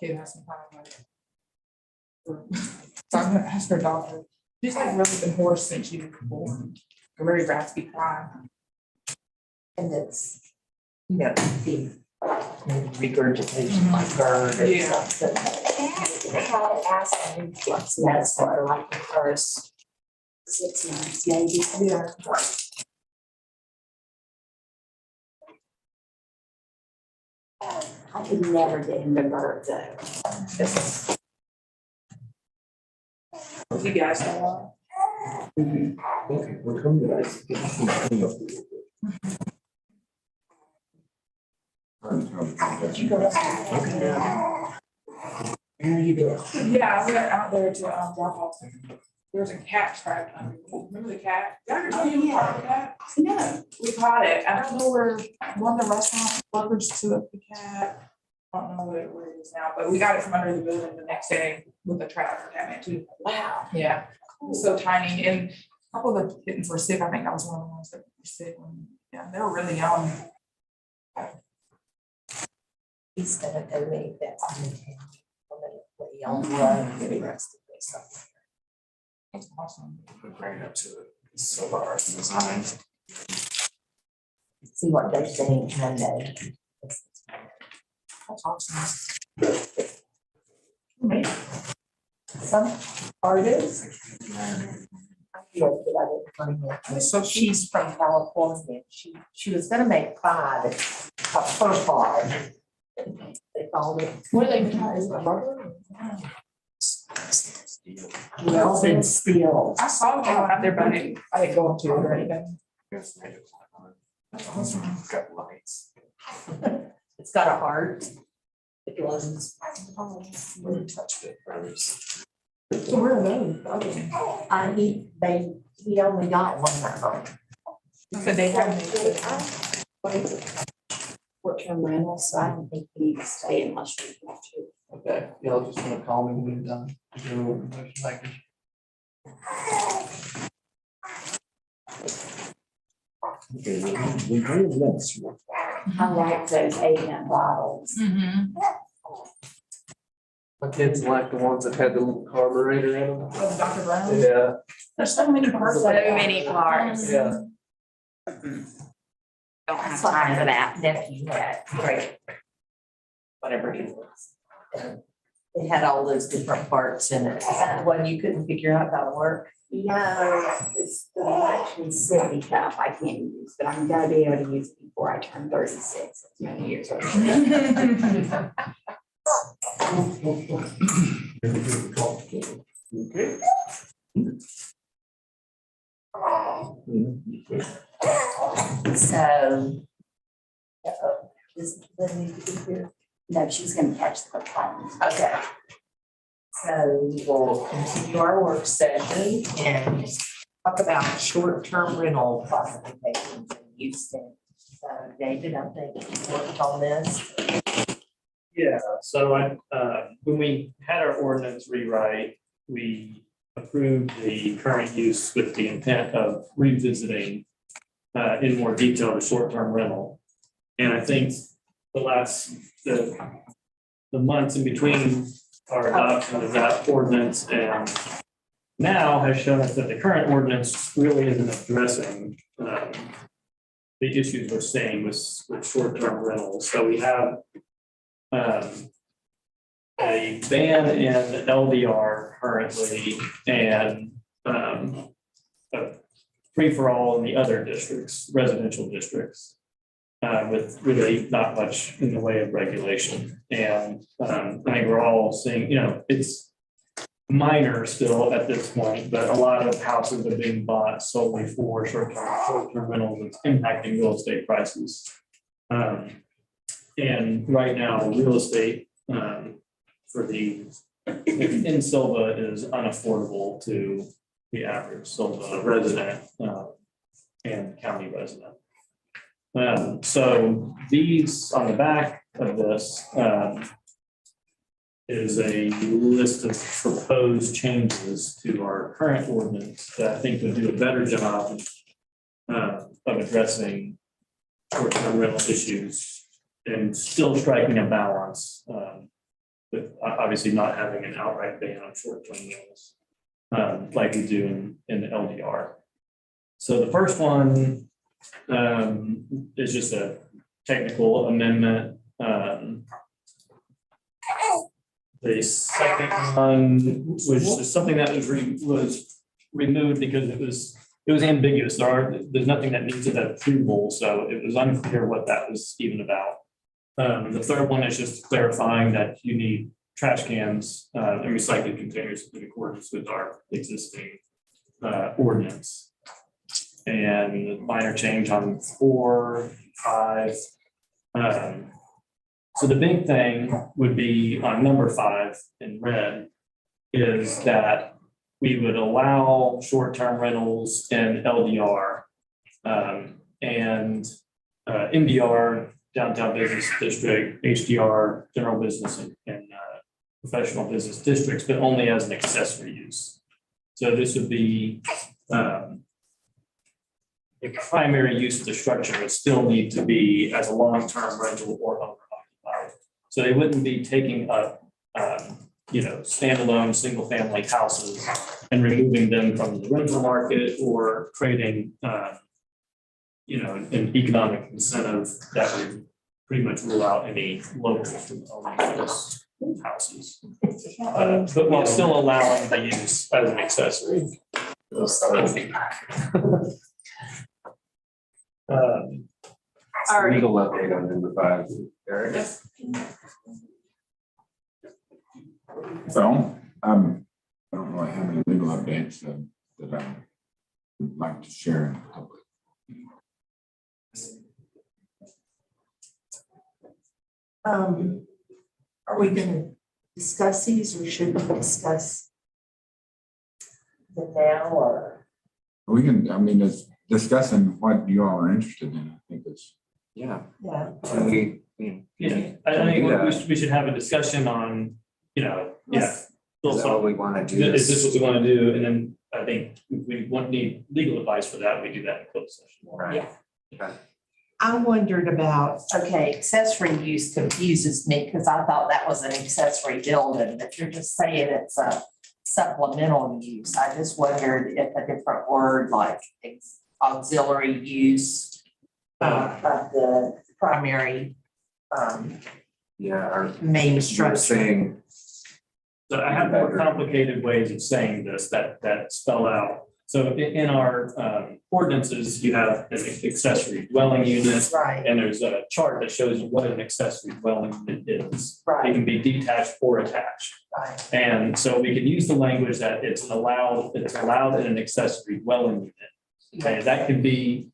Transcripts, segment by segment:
kid has some kind of like. So I'm gonna ask her doctor. She's like really been hoarse since she was born. A very raspy cry. And it's, you know, the regurgitation like GERD or Yeah. something. How acid reflux, that's what like the first 6 months, maybe. Yeah. I could never get him to burp though. This You guys know. Okay, we'll come to that. Get some clean up. Did you go up? Where you been? Yeah, I went out there to drop off. There's a cat trapped under. Remember the cat? Did I ever tell you we caught the cat? No. We caught it. I don't know where one of the restaurant workers took the cat. I don't know where it is now, but we got it from under the building the next day with a trapper down there too. Wow. Yeah, it was so tiny, and a couple of the kittens were sick. I think that was one of the ones that were sick. Yeah, they were really young. He's gonna donate that to me. I'm gonna play on the run and get arrested or something. That's awesome. Bring it up to it. So far, it's designed. See what they're saying Monday. That's awesome. Maybe. Some artists. I feel that I didn't find it. So she's from California. She was gonna make 5 of her card. They called it. What do they do? Is it rubber? Welded steel. I saw them out there, but I didn't go into it or anything. It's made of plywood. That's awesome. It's got lights. It's got a heart. It glows. When you touch it, burns. So where are those? The other ones? He only got one of them. So they have. Short-term rental, so I don't think we need to stay unless we have to. Okay, y'all just wanna call me when you're done. Do a motion like this. Okay, we have next one. I like those 8 bottles. Mm-hmm. My kids like the ones that had the little carburetor in them. Oh, the Dr. Brown? Yeah, There's so many parts. So many parts. yeah. Don't have time for that. Nephew had great. Whatever it was. It had all those different parts in it. Is that the one you couldn't figure out how to work? No, it's the actually city cup I can't use, but I'm gonna be able to use it before I turn 36. It's many years old. Okay. So. Does Lynn need to be here? No, she's gonna catch the phone. Okay. So we will continue our work session and talk about short-term rental classifications in Houston. So David, I think you worked on this. Yeah, so when we had our ordinance rewrite, we approved the current use with the intent of revisiting in more detail the short-term rental. And I think the months in between our adoption of that ordinance and now has shown us that the current ordinance really isn't addressing the issues we're seeing with short-term rentals. So we have a ban in LDR currently and a free-for-all in the other districts, residential districts, with really not much in the way of regulation. And I think we're all seeing, it's minor still at this point, but a lot of houses are being bought solely for short-term rentals. It's impacting real estate prices. And right now, real estate for in Sylva is unaffordable to the average Sylva resident and county resident. So these on the back of this is a list of proposed changes to our current ordinance that I think would do a better job of addressing short-term rental issues and still striking a balance with obviously not having an outright ban on short-term rentals, like we do in the LDR. So the first one, is just a technical amendment. The second one was something that was removed because it was ambiguous. There's nothing that needs that approval, so it was unclear what that was even about. The third one is just clarifying that you need trash cans and recycling containers in accordance with our existing ordinance. And minor change on 4, 5. So the big thing would be on number 5 in red is that we would allow short-term rentals in LDR and MDR, downtown business district, HDR, general business and professional business districts, but only as an accessory use. So this would be the primary use of the structure would still need to be as a long-term rental or owner occupied. So they wouldn't be taking up, standalone single-family houses and removing them from the rental market or creating, an economic incentive that would pretty much rule out any locals from owning those houses. But while still allowing the use as an accessory. Legal update on number 5, Eric. Well, I don't really have any legal updates that I would like to share in public. Are we gonna discuss these or should we discuss them now or? We can, it's discussing what you all are interested in. I think it's, Yeah. Yeah. Can we, Yeah, I think we should have a discussion on, is that what we want to do? is this what we want to do? And then I think if we need legal advice for that, we do that in closed session. Right. Yeah. I wondered about, accessory use confuses me because I thought that was an accessory building, but you're just saying it's a supplemental use. I just wondered if a different word like auxiliary use of the primary Yeah, our main you're structure. saying, So I have more complicated ways of saying this that spell out. So in our ordinances, you have an accessory dwelling unit, Right, and there's a chart that shows you what an accessory dwelling unit is. It right, can be detached or attached. right. And so we can use the language that it's allowed in an accessory dwelling unit. And that can be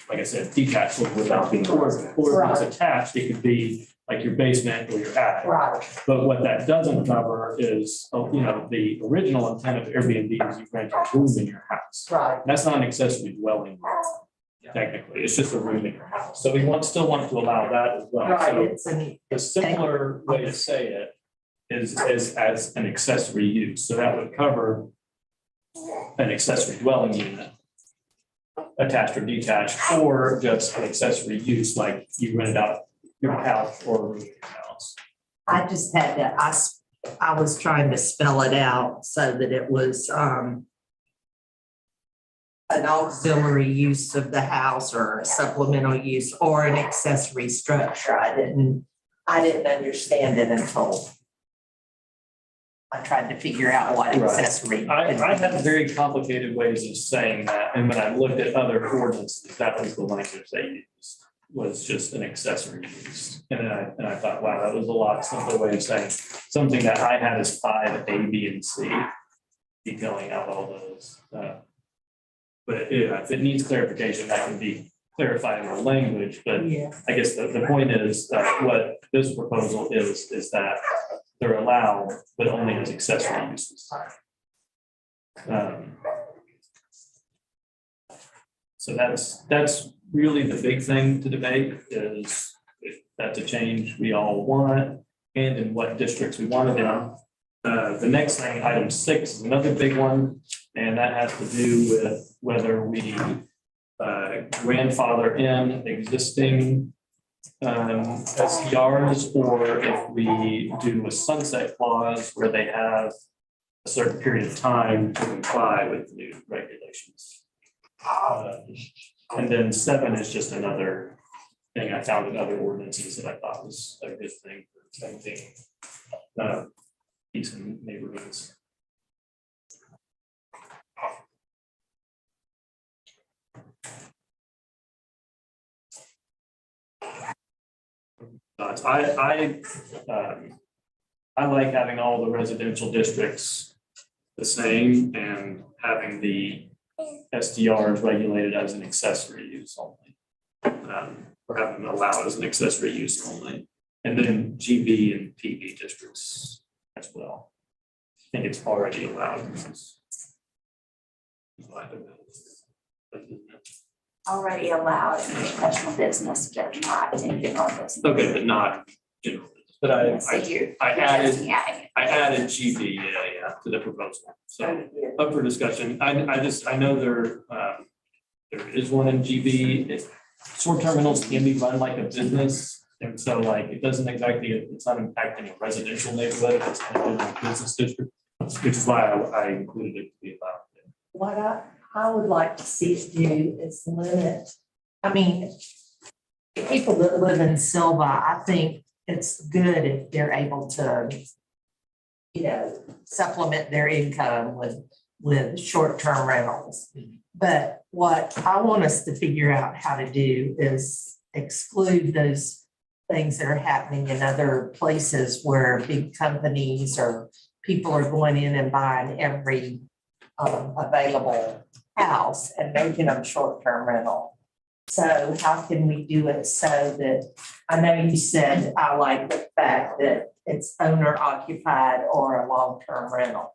like I said, detached without being, or if it's attached, it could be like your basement or your attic. Right, But what that doesn't cover is, the original intent of Airbnb is you rent a room in your house. right. That's not an accessory dwelling technically. It's just a room in your house. So we still want to allow that as well. Right, So it's an, the simpler way to say it is as an accessory use. So that would cover an accessory dwelling unit, attached or detached, or just an accessory use, like you rented out your house or a room in your house. I just had to, I was trying to spell it out so that it was an auxiliary use of the house or a supplemental use or an accessory structure. I didn't understand it until I tried to figure out what Right. accessory. I have very complicated ways of saying that, and when I looked at other ordinances, that was the language they used, was just an accessory use. And I thought, wow, that was a lot simpler way of saying something that I had as 5A, B, and C, detailing out all those. But if it needs clarification, that can be clarified in the language, but Yeah, I guess the point is that what this proposal is that they're allowed, but only as accessory uses. So that's really the big thing to debate is if that's a change we all want and in what districts we want it in. The next thing, item 6, is another big one, and that has to do with whether we grandfather in existing SDRs, or if we do a sunset clause where they have a certain period of time to comply with the new regulations. And then 7 is just another thing I found in other ordinances that I thought was a good thing for maintaining decent neighborhoods. I like having all the residential districts the same and having the SDRs regulated as an accessory use only. Or having them allowed as an accessory use only. And then GB and PB districts as well. I think it's already allowed. Already allowed in professional business, but not in general business. Okay, but not general. But So you're added adding it. GB, yeah, to the proposal. So up for discussion. I know there is one in GB. Short-term rentals can be run like a business. And so like, it doesn't exactly, it's not impacting a residential neighborhood, it's kind of in a business district, which is why I included it to be allowed. What I would like to see it do is limit, I mean, people that live in Sylva, I think it's good if they're able to, you know, supplement their income with short-term rentals. But what I want us to figure out how to do is exclude those things that are happening in other places where big companies or people are going in and buying every available house and making them short-term rental. So how can we do it so that, I know you said, I like the fact that it's owner occupied or a long-term rental.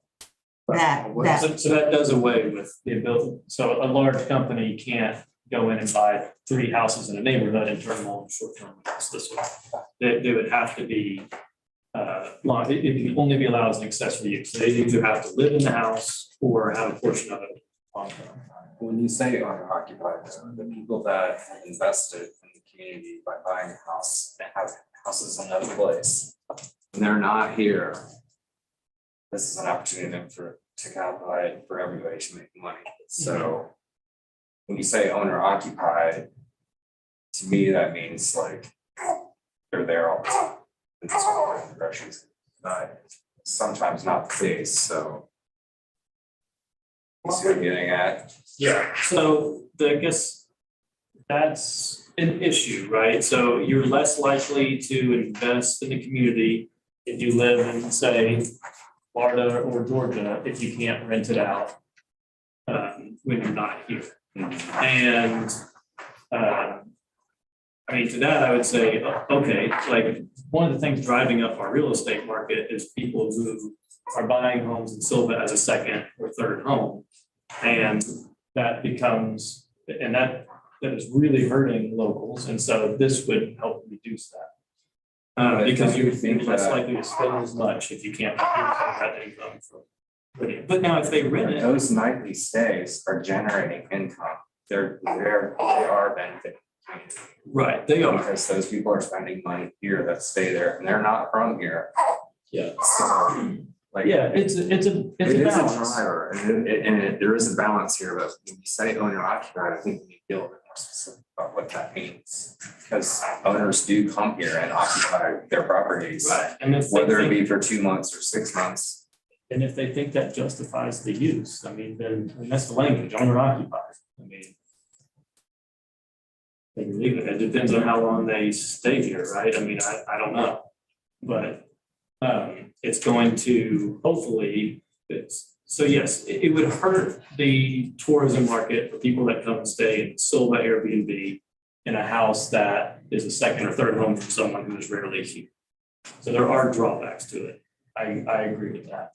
So that does away with the ability, so a large company can't go in and buy 3 houses in a neighborhood and turn them all into short-term rentals this way. They would have to be, it can only be allowed as an accessory use. They either have to live in the house or have a portion of it long-term. When you say owner occupied, the people that have invested in the community by buying a house, they have houses in another place, and they're not here. This is an opportunity to capitalize for everybody to make money. So when you say owner occupied, to me, that means like they're there all the time. And that's what the directions, but sometimes not the case, so. You see what I'm getting at? Yeah, so I guess that's an issue, right? So you're less likely to invest in the community if you live in, say, Florida or Georgia, if you can't rent it out when you're not here. And I mean, to that, I would say, okay, like one of the things driving up our real estate market is people who are buying homes in Sylva as a second or third home. And that becomes, and that is really hurting locals. And so this would help reduce that. Because you're less likely to spend as much if you can't have that income from renting. But now if they rent it. Those nightly stays are generating income. They are benefiting. Right, they are. Because those people are spending money here that stay there and they're not from here. Yeah. So, like. Yeah, it's a balance. Driver and there is a balance here, but when you say owner occupied, I think we need to be a little bit more specific about what that means. Because owners do come here and occupy their properties. Right. And if whether it be for 2 months or 6 months. And if they think that justifies the use, I mean, then that's the language, owner occupied. I mean. They can leave it. It depends on how long they stay here, right? I mean, I don't know. But it's going to hopefully, so yes, it would hurt the tourism market for people that come and stay in Sylva Airbnb in a house that is a second or third home for someone who is rarely here. So there are drawbacks to it. I agree with that.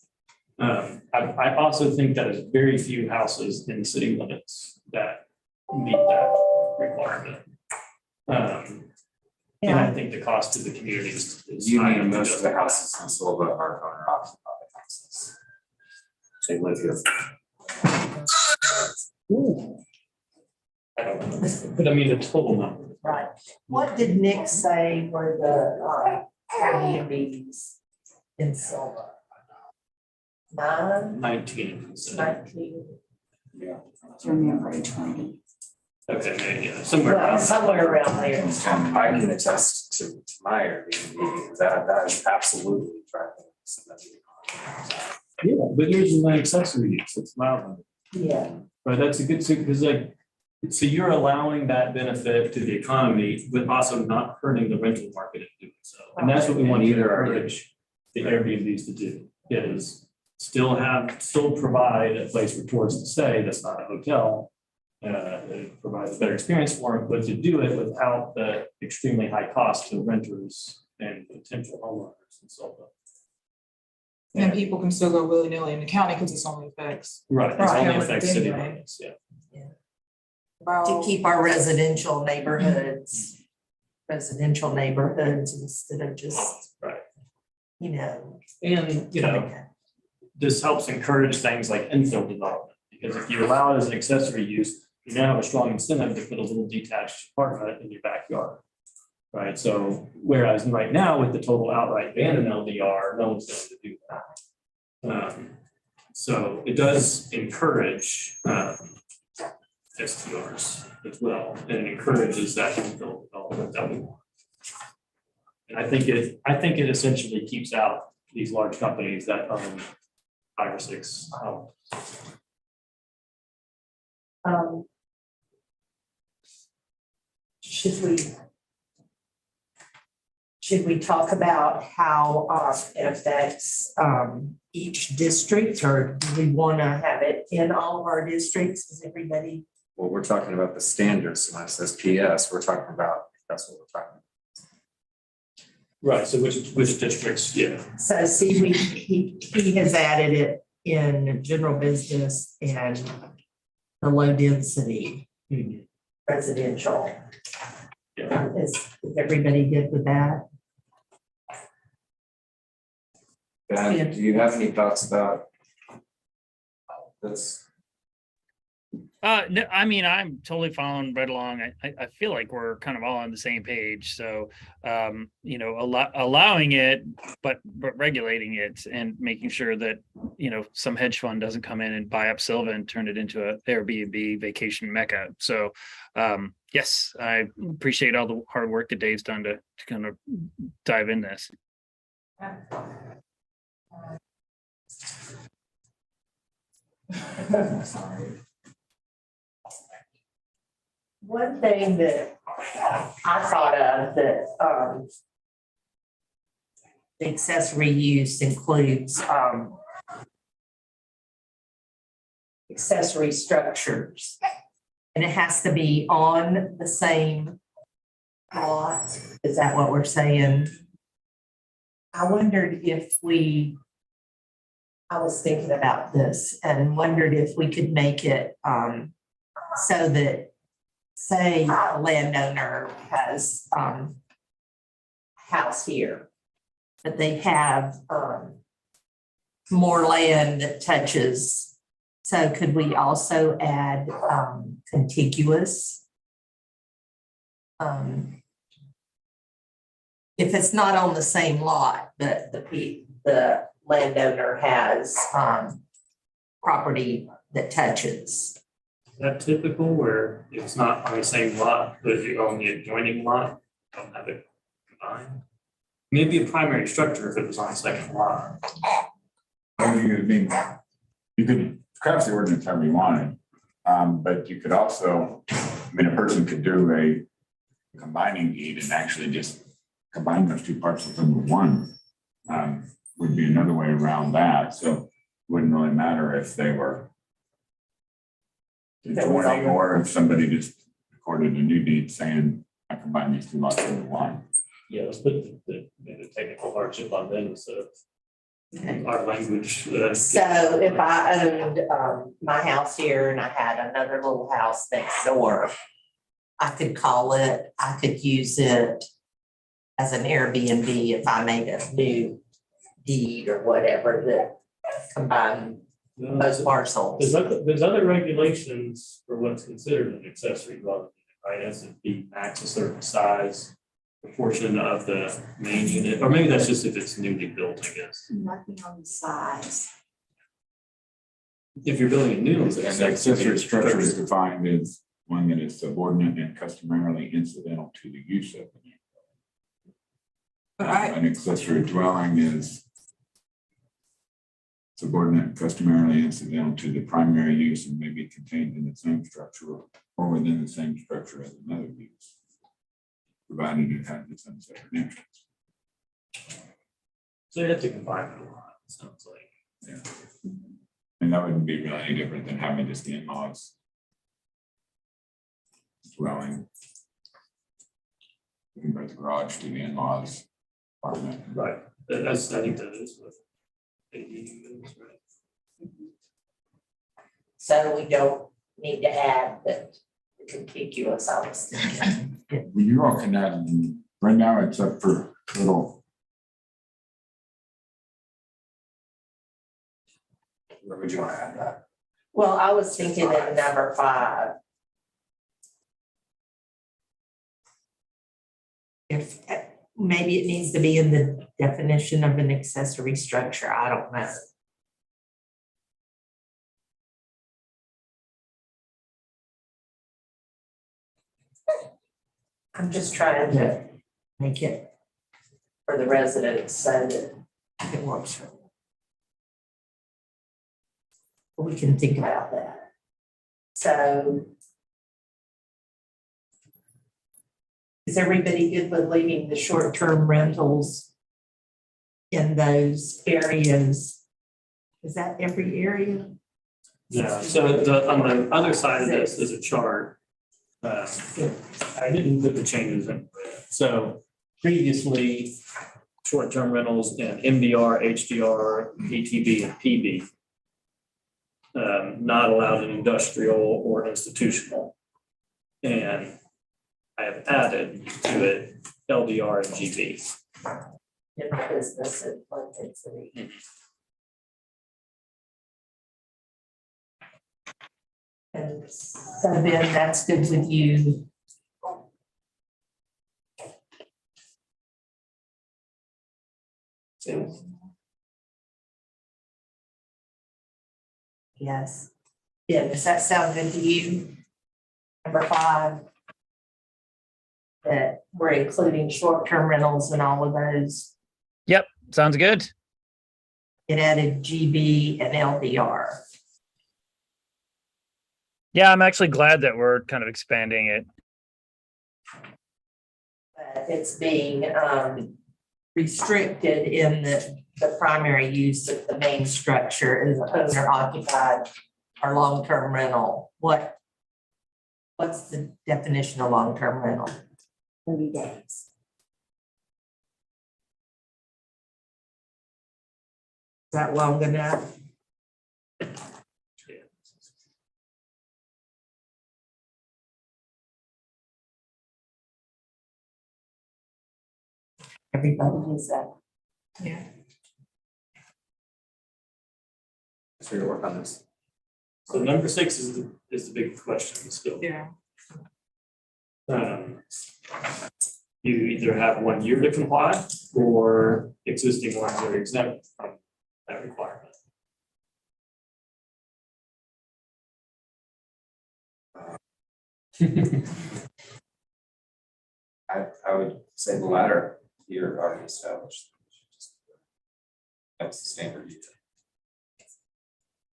I also think that there's very few houses in city limits that meet that requirement. And I think the cost to the community is. You high mean enough to most of the justify. houses in Sylva are owner occupied houses. They live here. I don't know, but I mean the total number. Right. What did Nick say were the Airbnbs in Sylva? 19. So, 19? January 20. okay, yeah, somewhere Well, around. somewhere around there. And I can attest to my Airbnb, that is absolutely driving some of the Yeah, but here's my accessory use, it's mild. Yeah. Right, that's a good, because like, so you're allowing that benefit to the economy, but also not hurting the rental market in doing so. And that's what we want to Neither are you. encourage the Airbnbs to do, is still provide a place for tourists to stay that's not a hotel. It provides a better experience for them, but to do it without the extremely high cost to renters and potential homeowners and so on. And people can still go willy-nilly in the county because it's only affects. Right, it Right. only affects city Anyway. limits, yeah. To keep our residential neighborhoods instead of just, Right. you know. And, you know, this helps encourage things like infill development, because if you allow it as an accessory use, you now have a strong incentive to put a little detached apartment in your backyard. Right, so whereas right now with the total outright ban in LDR, no one's going to do that. So it does encourage STRs as well, and it encourages that infill development that we want. And I think it essentially keeps out these large companies that own 5 or 6 homes. Should we talk about how it affects each district, or do we want to have it in all of our districts? Is everybody? Well, we're talking about the standards, so when it says PS, we're talking about, that's what we're talking about. Right, so which districts, yeah. So see, he has added it in general business and the low density residential. Yeah. Is everybody good with that? Ben, do you have any thoughts about this? No, I mean, I'm totally following right along. I feel like we're kind of all on the same page. So, you know, allowing it, but regulating it and making sure that, you know, some hedge fund doesn't come in and buy up Sylva and turn it into a Airbnb vacation mecca. So, yes, I appreciate all the hard work that Dave's done to kind of dive in this. One thing that I thought of that the accessory use includes accessory structures. And it has to be on the same lot. Is that what we're saying? I wondered if I was thinking about this and wondered if we could make it so that, say, a landowner has a house here, but they have more land that touches. So could we also add contiguous? If it's not on the same lot, but the landowner has property that touches. Is that typical where it's not on the same lot, but if you own the adjoining lot, don't have it combined? Maybe a primary structure if it was on the second lot. I mean, you could craft the ordinance however you wanted, but you could also, I mean, a person could do a combining deed and actually just combine those two parcels into one. Would be another way around that, so it wouldn't really matter if they were adjoining or if somebody just recorded a new deed saying, I combine these two lots into one. Yeah, let's put the technical hardship on them instead of our language. So if I owned my house here and I had another little house next door, I could use it as an Airbnb if I made a new deed or whatever that combined those parcels. There's other regulations for what's considered an accessory dwelling right? As it be max a certain size, proportion of the main unit, or maybe that's just if it's newly built, I guess. Nothing on the size. If you're building a new one. And the accessory structure is defined as one that is subordinate and customarily incidental to the use of. But I, An accessory dwelling is subordinate and customarily incidental to the primary use and may be contained in the same structure or within the same structure as another use, provided it has its own separate entrance. So you have to combine it a lot, it sounds like. Yeah. And that wouldn't be really any different than having just the in-laws dwelling. You convert the garage to the in-laws apartment. Right, that's, I think that is what ADU is, right? So we don't need to add that the contiguous, I was thinking. Well, you all can add, right now, except for little, Where would you want to add that? Well, I was thinking at number 5. If, maybe it needs to be in the definition of an accessory structure, I don't know. I'm just trying to make it for the residents so that it works for them. We can think about that. So is everybody good with leaving the short-term rentals in those areas? Is that every area? Yeah, so on the other side of this is a chart. I didn't put the changes in. So previously, short-term rentals in MDR, HDR, ATB, and PB. Not allowed in industrial or institutional. And I have added to it LDR and GB. In the business and flood density. And so then that's good with you. Yes. Yeah, does that sound good to you? Number 5. That we're including short-term rentals and all of those. Yep, sounds good. It added GB and LDR. Yeah, I'm actually glad that we're kind of expanding it. But it's being restricted in the primary use of the main structure is owner occupied or long-term rental. What's the definition of long-term rental? 30 days. Is that long enough? Everybody is that. yeah, So you're work on this. So number 6 is the big question still. yeah. You either have 1 year to comply or existing ones are exempt from that requirement. I would say the latter, you're already established. That's the standard. You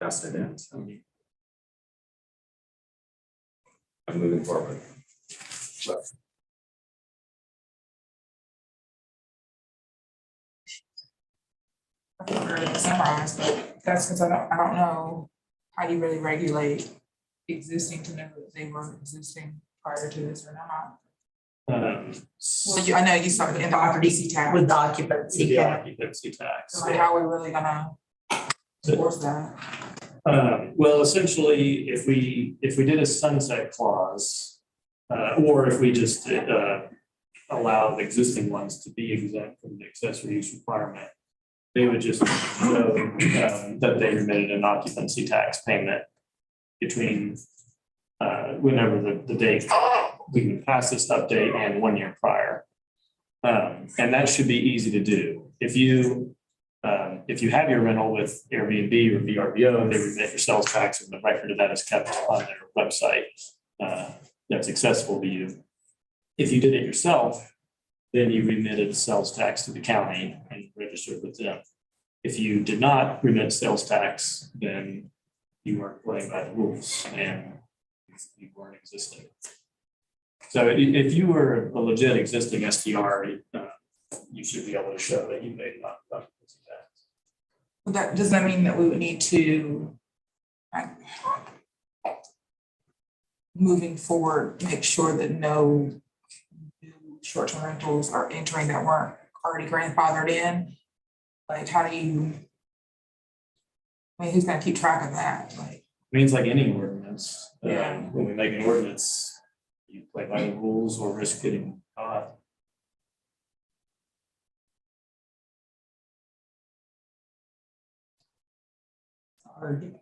Just it in, so. I'm moving forward. I think we're gonna summarize, but that's because I don't know how you really regulate existing to know that they were existing prior to this or not. So I know you started in the occupancy tax. With the occupancy. The cap. occupancy tax. So like, how are we really gonna enforce that? Well, essentially, if we did a sunset clause, or if we just allow the existing ones to be exempt from the accessory use requirement, they would just know that they remitted an occupancy tax payment between whenever the date we can pass this update and 1 year prior. And that should be easy to do. If you have your rental with Airbnb or VRBO, they remit your sales tax and the record of that is kept on their website. That's accessible to you. If you did it yourself, then you remitted sales tax to the county and registered with them. If you did not remit sales tax, then you weren't playing by the rules and you weren't existing. So if you were a legit existing STR, you should be able to show that you made enough tax. Does that mean that we would need to, like, moving forward, make sure that no new short-term rentals are entering that weren't already grandfathered in? Like, how do you, I mean, who's gonna keep track of that? Like, Means like any ordinance. Yeah. When we make an ordinance, you play by the rules or risk getting caught. hard.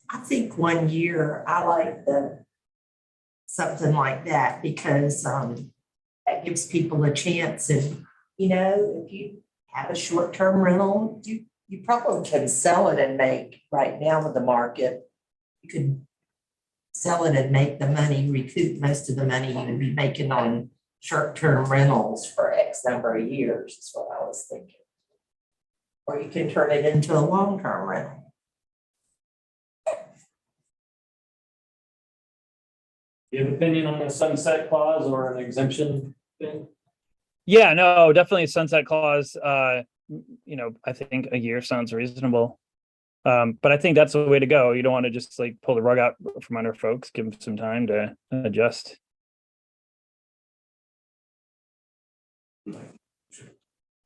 I think 1 year, I like something like that because that gives people a chance and, if you have a short-term rental, you probably can sell it and make, right now with the market, you could sell it and make the money, recoup most of the money you would be making on short-term rentals for X number of years, is what I was thinking. Or you can turn it into a long-term rental. You have an opinion on the sunset clause or an exemption thing? Yeah, no, definitely a sunset clause. I think a year sounds reasonable. But I think that's the way to go. You don't want to just like pull the rug out from under folks, give them some time to adjust.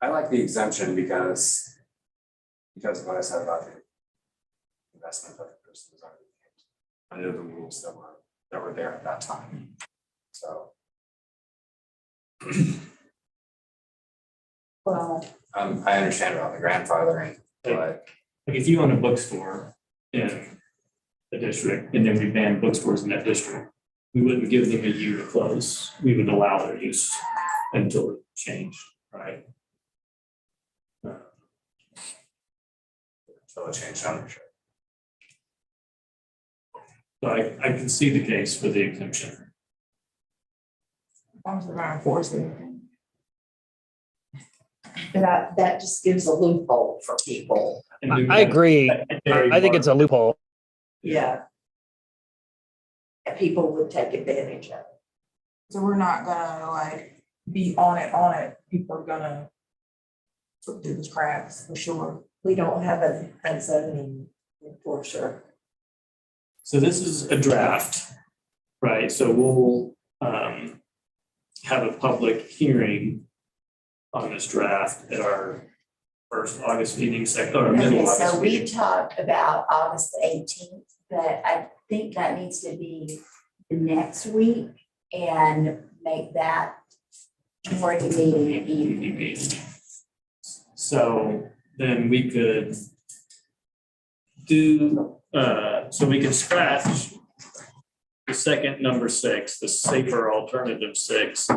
I like the exemption because of what I said about the investment that the person was already under the rules that were there at that time. So. Well, I understand about the grandfathering, but Like if you own a bookstore in a district and then we ban bookstores in that district, we wouldn't give them a year to close. We would allow their use until it changed, right? until it changed ownership. So I can see the case for the exemption. As long as we're gonna enforce it. that just gives a loophole for people. And do I that agree. secondary I think it's a market. loophole. Yeah. And people would take advantage of it. So we're not gonna like be on it. People are gonna slip through the cracks for sure. We don't have a zoning enforcer. So this is a draft, right? So we'll have a public hearing on this draft at our first August meeting, or middle Okay, so August we meeting. talked about August 18th, but I think that needs to be the next week and make that morning meeting an evening. So then we could do, so we could scratch the second number 6, the safer alternative 6,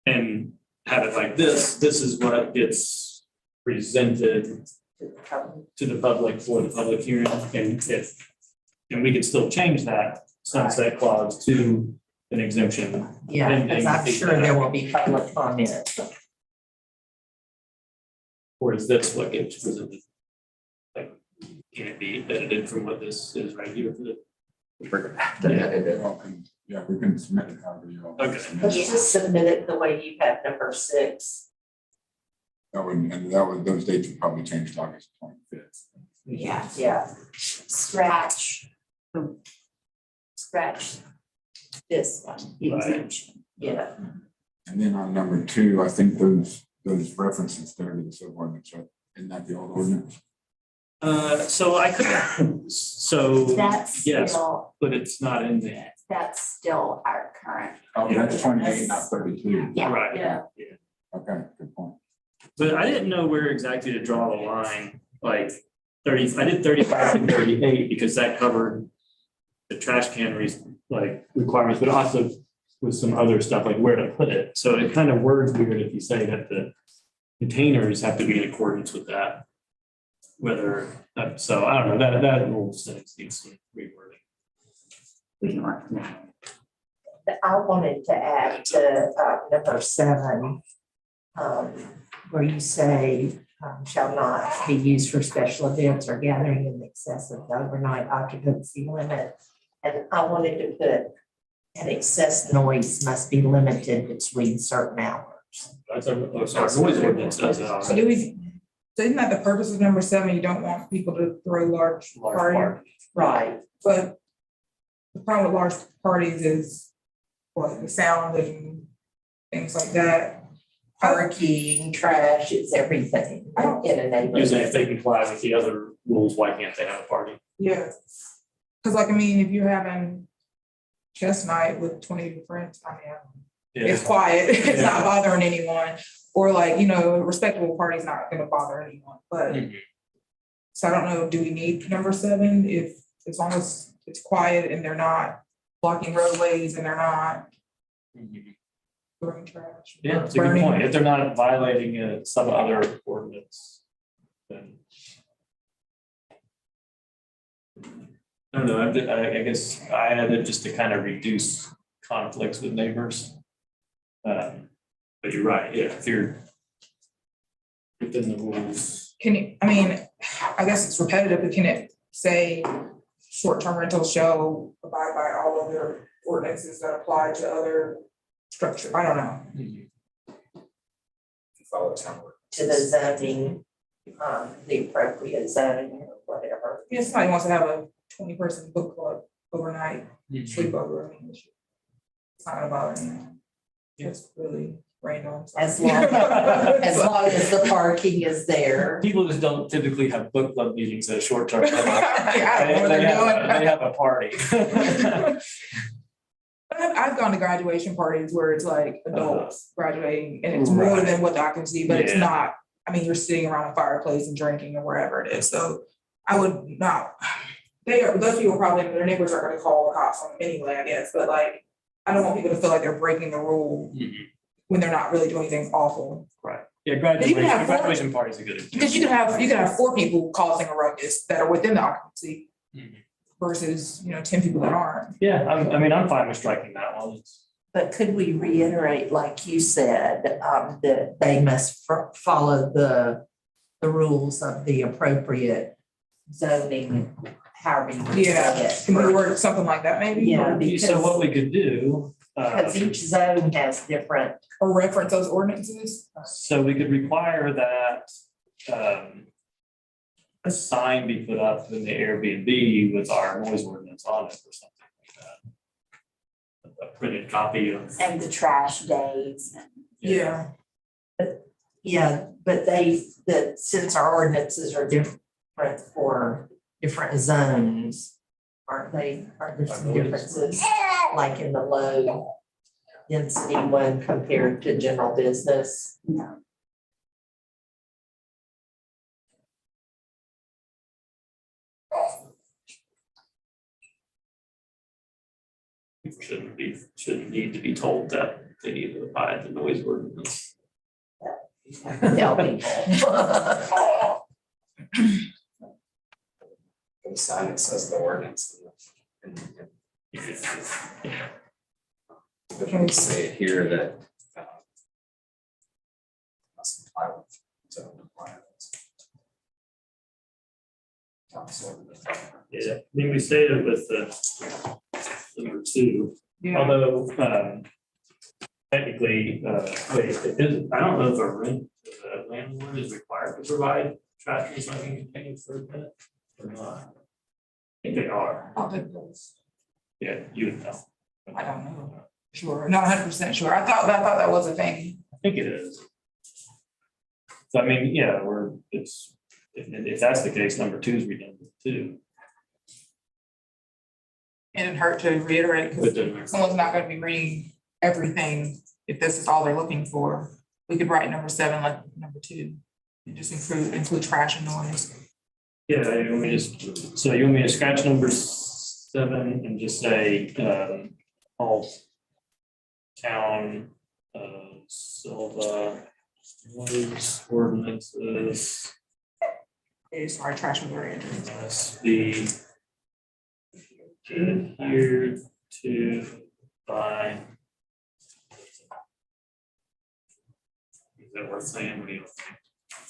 and have it like this. This is what gets presented to the public for the public hearing, and we could still change that sunset clause to an exemption. Yeah, because I'm sure there will be public comment. Or is this what gets presented? Like, can it be edited from what this is right here for the? We're gonna have to edit it. Yeah, we can submit it however you want. Okay. Let's just submit it the way you have number 6. Those dates would probably change to August 25th. Yeah, Yeah, scratch this one, the Right. exemption. yeah. And then on number 2, I think those references there to the civil ordinance, right? Isn't that the old ordinance? So I could, so, That's yes, still, but it's not in there. that's still our current. Oh, that's 28, not 32. Yeah. Right. Yeah. Okay, good point. But I didn't know where exactly to draw the line, like 30, I did 35 and 38 because that covered the trash can requirements, but also with some other stuff like where to put it. So it kind of words weird if you say that the containers have to be in accordance with that. Whether, so I don't know, that rule sentence needs some rewording. We can work on that. I wanted to add to number 7, where you say shall not be used for special events or gathering in excess of the overnight occupancy limit. And I wanted to put an excess noise must be limited between certain hours. That's our noise ordinance does that. So so isn't that the purpose of number 7? You don't want people to throw large parties, Right. but the problem with large parties is what, the sound and things like that. Parking, trash, it's everything in a Usually neighborhood. if they comply with the other rules, why can't they have a party? Yeah. Cause like, I mean, if you're having chess night with 20 friends, I mean, it's quiet, it's not bothering anyone. Or like, you know, a respectable party's not gonna bother anyone, but. So I don't know, do we need number 7 if, as long as it's quiet and they're not blocking roadways and they're not throwing trash? Yeah, that's a good burning? point. If they're not violating some other ordinance, then. I don't know, I guess I added just to kind of reduce conflicts with neighbors. But you're right, yeah, if you're within the rules. Can you, I mean, I guess it's repetitive, but can it say short-term rentals shall abide by all of their ordinances that apply to other structure? I don't know. Follow town ordinance. To the zoning, the appropriate zoning or whatever. If somebody wants to have a 20-person book club overnight, sleepover, I mean, it's not gonna bother anyone. It's really random. As long as the parking is there. People just don't typically have book club meetings at a short term. I don't know what They they're doing. they have a party. I've gone to graduation parties where it's like adults graduating and it's more Right. than what I can see, but it's Yeah. not, I mean, you're sitting around a fireplace and drinking or wherever it is, so I would not. Those people probably, their neighbors are gonna call the cops on them anyway, I guess, but like, I don't want people to feel like they're breaking the rule when they're not really doing anything awful. Right, yeah, you can have graduation parties are good. Because you can have 4 people causing a ruckus that are within the occupancy versus, 10 people that aren't. Yeah, I mean, I'm fine with striking that one. But could we reiterate, like you said, that they must follow the rules of the appropriate zoning, however you would say Yeah, it. can we word something like that maybe? Yeah, So what because, we could do, because each zone has different, Or reference those ordinances? so we could require that a sign be put up in the Airbnb with our noise ordinance on it or something like that. A printed copy of. And the trash days. Yeah. yeah, but since our ordinances are different for different zones, aren't they, are there some differences? Like in the low density one compared to general business? No. People shouldn't need to be told that they need to abide the noise ordinance. Tell people. The sign that says the ordinance. Can we say here that must comply with zone requirements? Yeah, I mean, we stated with the number 2, Yeah. although technically, wait, it is, I don't know if the landlord is required to provide trash recycling containers for a tenant or not. I think they are. I'll take those. Yeah, you would know. I don't know. Sure, not 100% sure. I thought that was a thing. I think it is. So I mean, yeah, if that's the case, number 2 is redundant too. And it hurt to reiterate But because someone's not gonna be reading everything if this is all they're looking for. we could write number 7 like number 2, and just include trash and noise. Yeah, you want me to scratch number 7 and just say, all town, Sylva noise ordinances Sorry, trash was very interesting. must be adhered to by. Is that worth saying? What do you think?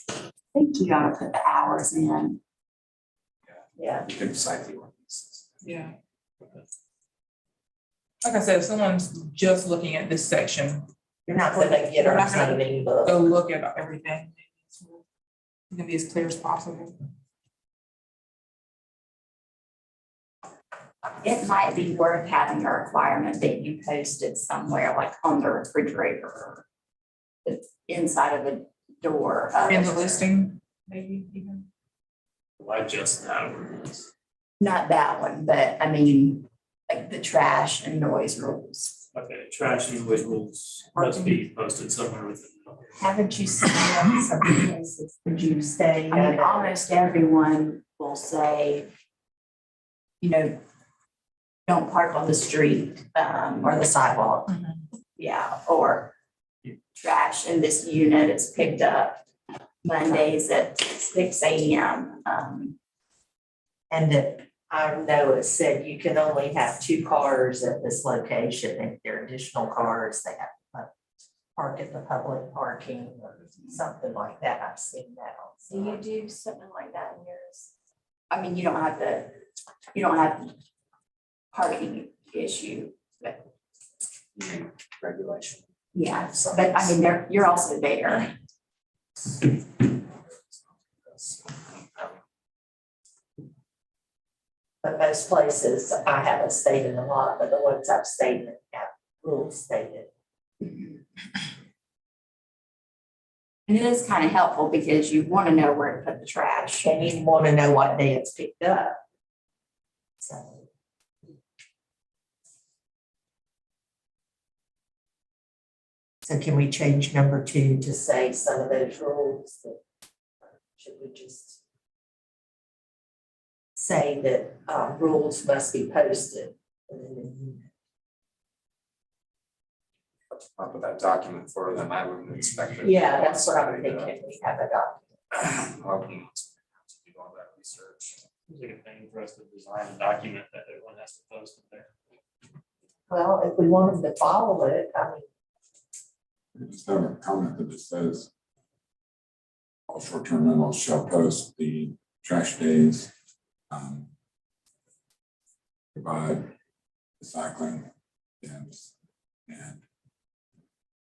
I think you gotta put the hours in. Yeah. You can cite the ordinances. Yeah. Like I said, if someone's just looking at this section, You're not gonna get We're our not gonna zoning book. go look at everything. It can be as clear as possible. It might be worth having a requirement that you posted somewhere, like on the refrigerator. Or the inside of the door. In the listing, maybe even. Why just that ordinance? Not that one, but I mean, like the trash and noise rules. Okay, trash and noise rules must be posted somewhere within. Haven't you seen that some places? Would you say? I mean, almost everyone will say, you know, don't park on the street, or the sidewalk. Yeah, or trash in this unit is picked up Mondays at 6 a.m. And that I know it said you can only have 2 cars at this location. If there are additional cars, they have to park at the public parking or something like that. I've seen that Do also. you do something like that in yours? I mean, you don't have parking issue, but Regulation. yeah, but I mean, you're also there. But most places, I haven't stayed in a lot, but the ones I've stayed in have rules stated. And it is kind of helpful because you want to know where to put the trash. And you want to know what day it's picked up. So. So can we change number 2 to say some of those rules that, should we just say that rules must be posted? Up with that document for them, I wouldn't expect it. Yeah, that's what I'm thinking. We have a document. Well, we have to do all that research. It's like a thing for us to design a document that everyone has to post in there. Well, if we want them to follow it, I mean, We just have a comment that just says all short-term rentals shall post the trash days, provide recycling bins and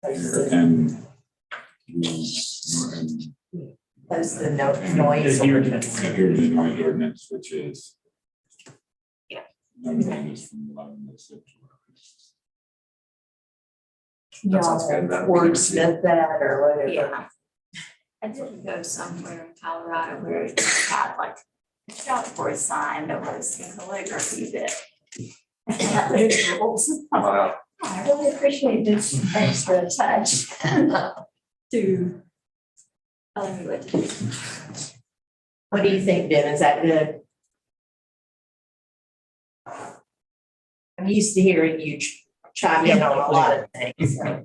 and post the noise ordinance. Here the noise ordinance, which is Yeah. no noise from 11 to 6. That sounds good. That'd be Wordsmith that or whatever. Yeah. I did go somewhere in Colorado where it had like a chalkboard sign that was in calligraphy that. Those rules. Wow. I really appreciate this extra touch to telling me what to do. What do you think, Ben? Is that good? I'm used to hearing you chime in on a lot of things. So.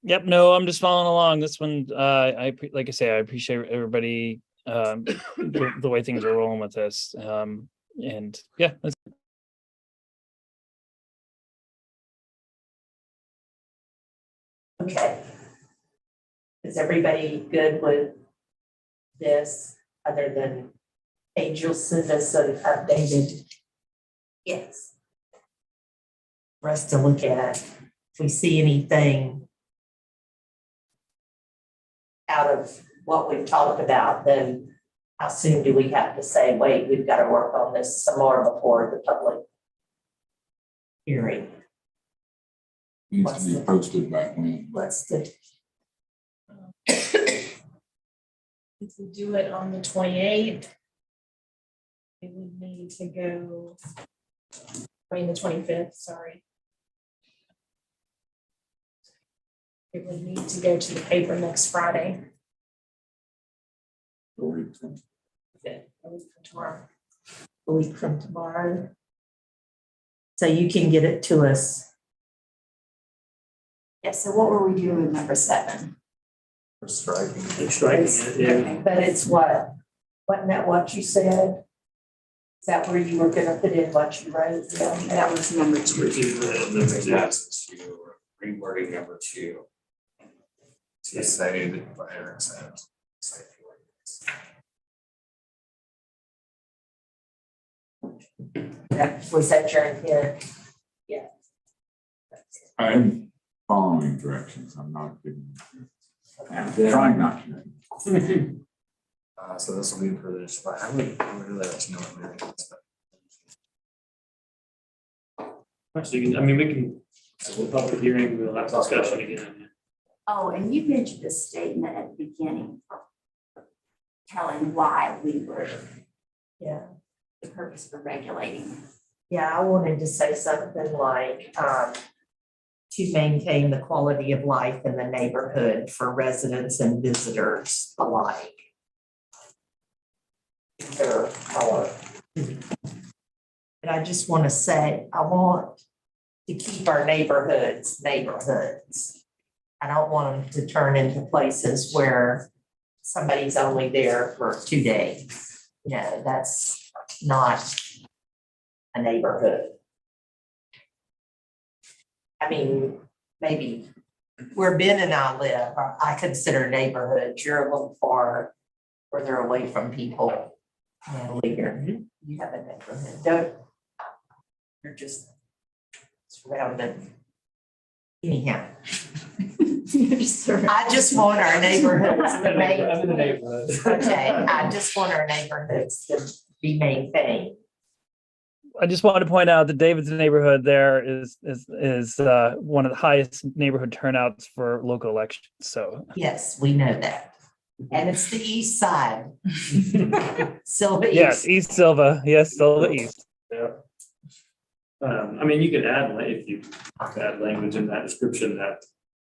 Yep, no, I'm just following along. This one, like I say, I appreciate everybody, the way things are rolling with this. And yeah, that's Okay. Is everybody good with this, other than Angel send us an updated? Yes. For us to look at, if we see anything out of what we've talked about, then how soon do we have to say, wait, we've got to work on this some more before the public hearing? Needs to be posted by when. What's the, If we do it on the 28th, it would need to go, the 25th, sorry. It would need to go to the paper next Friday. A week from tomorrow. So you can get it to us. Yeah, so what were we doing with number 7? For striking. Striking it, yeah. But it's what? Wasn't that what you said? Is that where you were gonna put in what you wrote? Yeah. That was number 2. Which is number two. That's to rewording number 2. To say that what Eric said. Cite the ordinance. Was that your intent? I'm following directions. I'm not giving. I'm trying not to. So this will be for this, but I would really like to know what Mary thinks, but Actually, I mean, we can, so we'll public hearing, we'll have discussion again. Oh, and you mentioned a statement at the beginning telling why we were, Yeah. the purpose for regulating. Yeah, I wanted to say something like, to maintain the quality of life in the neighborhood for residents and visitors alike. Their color. And I just want to say, I want to keep our neighborhoods. I don't want them to turn into places where somebody's only there for 2 days. You know, that's not a neighborhood. I mean, maybe where Ben and I live, I consider neighborhoods. You're a little further away from people. Natalie, you have a neighborhood, don't, you're just surrounded. Anyhow, I just want our neighborhoods to I'm in the neighborhood. okay, I just want our neighborhoods to be maintained. I just wanted to point out that David's neighborhood there is one of the highest neighborhood turnouts for local elections. So Yes, we know that. And it's the east side. Sylva yes, East. East Sylva. Yes, Sylva East. Yeah. I mean, you can add, if you add language in that description that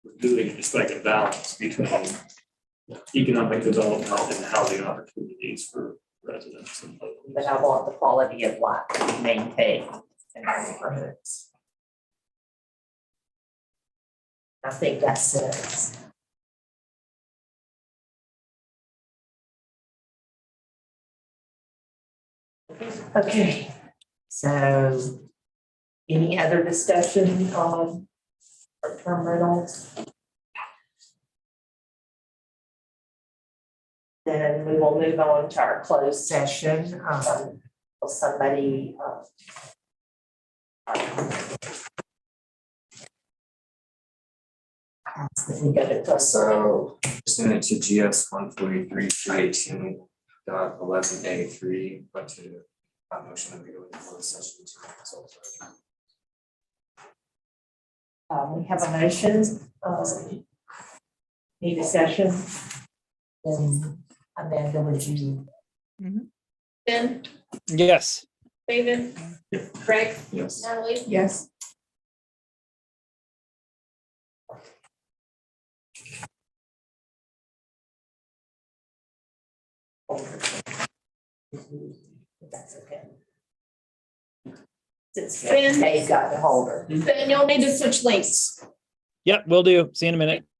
we're doing just like a balance between economic development and housing opportunities for residents and locals. But I want the quality of life to be maintained in our neighborhoods. I think that says. Okay, so any other discussion on short-term rentals? Then we will move on to our closed session. Will somebody, we go to closed. So send it to GS 143.18.11A3, but to motion that we go into closed session to consult. We have a motion, need a session. Then Amanda, would you? Ben, Yes. David, Greg, Yes. Natalie. Yes. That's okay. Since Ben. Dave's got the holder. Ben, you'll need to switch links. Yep, will do. See you in a minute.